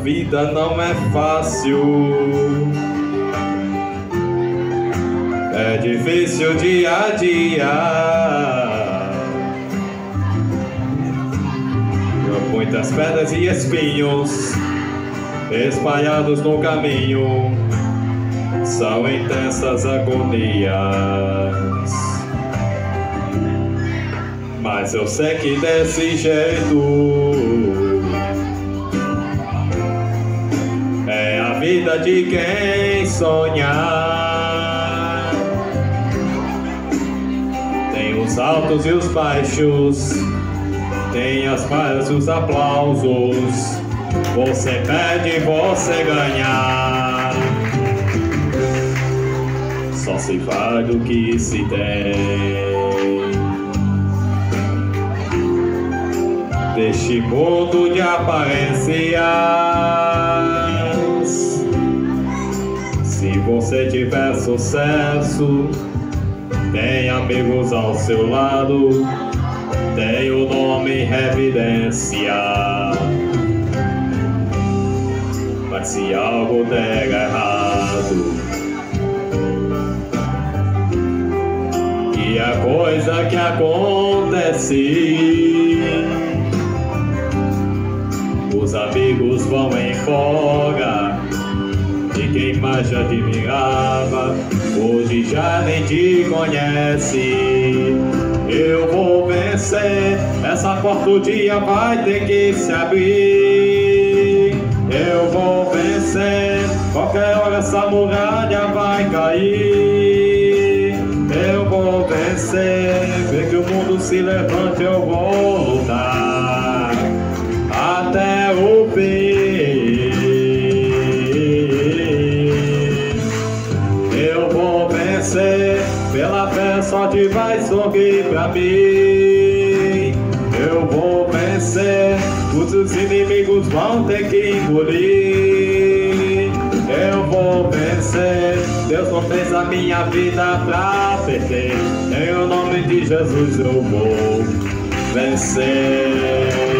vida não é fácil. É difícil dia a dia, com muitas pedras e espinhos espalhados no caminho. São intensas agonias, mas eu sei que desse jeito é a vida de quem sonha. Tem os altos e os baixos, tem as falhas e os aplausos. Você perde, você ganha. Só se vale o que se tem. Deste mundo de aparências, se você tiver sucesso, tem amigos ao seu lado, tem o nome em evidência. Mas se algo der errado, e a coisa que acontece, os amigos vão embora, e quem mais te admirava hoje já nem te conhece. Eu vou vencer, essa porta o dia vai ter que se abrir. Eu vou vencer, qualquer hora essa muralha vai cair. Eu vou vencer, ver que o mundo se levante, eu vou lutar até o fim. Eu vou vencer, pela fé sorte vai sorrir pra mim. Eu vou vencer, todos os inimigos vão ter que engolir. Eu vou vencer, Deus não fez a minha vida pra perder. Em o nome de Jesus eu vou vencer.